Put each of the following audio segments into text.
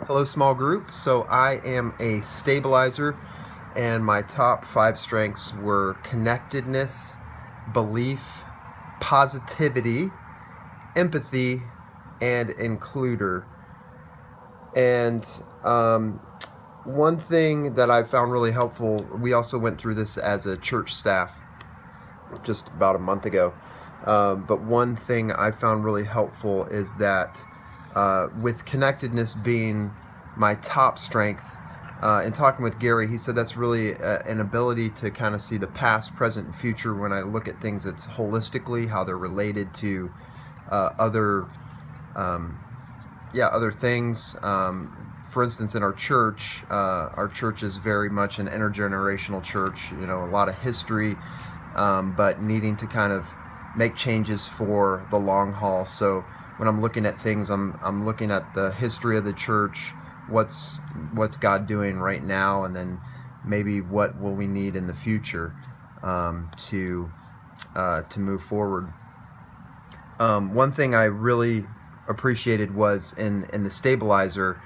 Hello, small group. So I am a stabilizer, and my top 5 strengths were connectedness, belief, positivity, empathy, and includer. And one thing that I found really helpful, we also went through this as a church staff just about a month ago. But one thing I found really helpful is that with connectedness being my top strength, in talking with Gary, he said that's really an ability to kind of see the past, present, and future when I look at things. It's holistically how they're related to other things. For instance, in our church is very much an intergenerational church. You know, a lot of history, but needing to kind of make changes for the long haul. So when I'm looking at things, I'm looking at the history of the church, what's God doing right now, and then maybe what will we need in the future to move forward. One thing I really appreciated was in the stabilizer.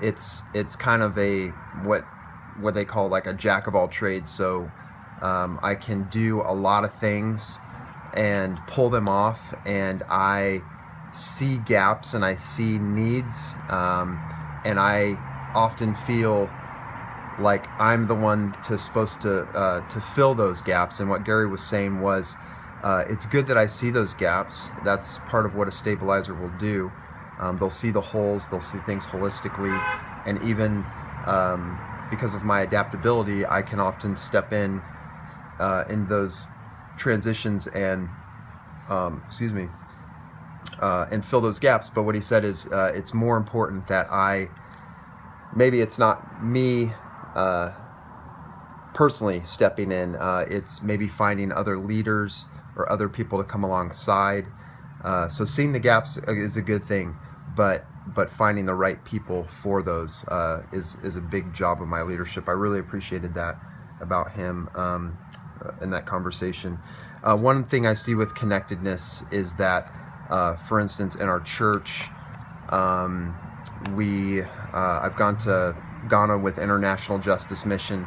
It's kind of a what they call like a jack of all trades. So I can do a lot of things and pull them off, and I see gaps and I see needs, and I often feel like I'm the one supposed to fill those gaps. And what Gary was saying was, it's good that I see those gaps. That's part of what a stabilizer will do. They'll see the holes, they'll see things holistically, and even because of my adaptability, I can often step in those transitions and and fill those gaps. But what he said is it's more important that maybe it's not me personally stepping in, it's maybe finding other leaders or other people to come alongside. So seeing the gaps is a good thing, but finding the right people for those is a big job of my leadership. I really appreciated that about him in that conversation. One thing I see with connectedness is that, for instance, in our church, I've gone to Ghana with International Justice Mission,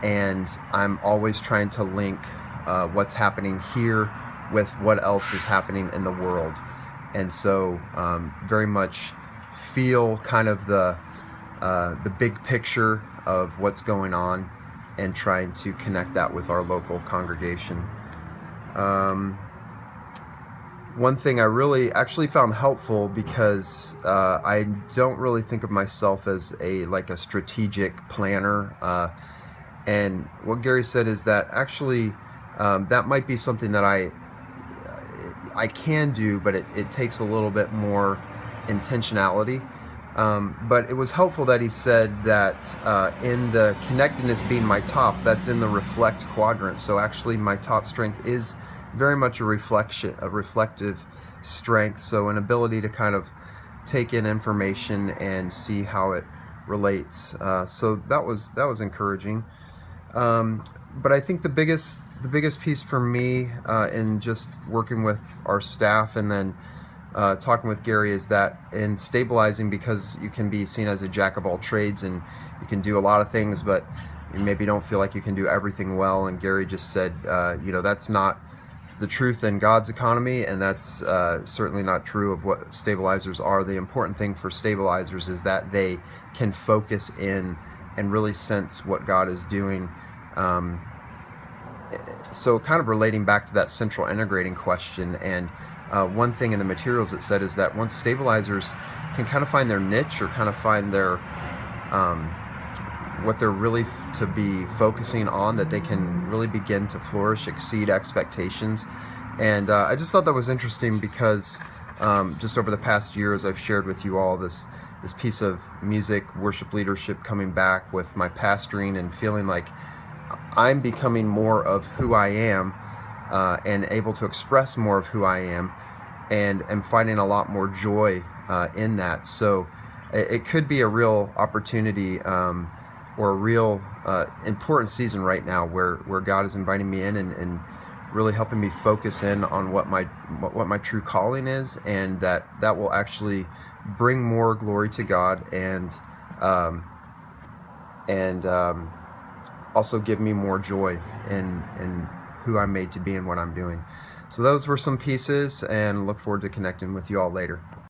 and I'm always trying to link what's happening here with what else is happening in the world. And so very much feel kind of the big picture of what's going on and trying to connect that with our local congregation. One thing I really actually found helpful, because I don't really think of myself as a strategic planner, and what Gary said is that actually that might be something that I can do, but it takes a little bit more intentionality. But it was helpful that he said that in the connectedness being my top, that's in the reflect quadrant. So actually my top strength is very much a reflective strength. So an ability to kind of take in information and see how it relates. So that was encouraging. But I think the biggest piece for me in just working with our staff and then talking with Gary is that in stabilizing, because you can be seen as a jack of all trades and you can do a lot of things, but you maybe don't feel like you can do everything well. And Gary just said, that's not the truth in God's economy, and that's certainly not true of what stabilizers are. The important thing for stabilizers is that they can focus in and really sense what God is doing. So kind of relating back to that central integrating question, and one thing in the materials it said is that once stabilizers can kind of find their niche or kind of find their what they're really to be focusing on, that they can really begin to flourish, exceed expectations. And I just thought that was interesting because just over the past years, I've shared with you all this piece of music, worship leadership, coming back with my pastoring and feeling like I'm becoming more of who I am and able to express more of who I am, and am finding a lot more joy in that. So it could be a real opportunity or a real important season right now where God is inviting me in and really helping me focus in on what my true calling is, and that will actually bring more glory to God, um, and also give me more joy in who I'm made to be and what I'm doing. So those were some pieces, and look forward to connecting with you all later.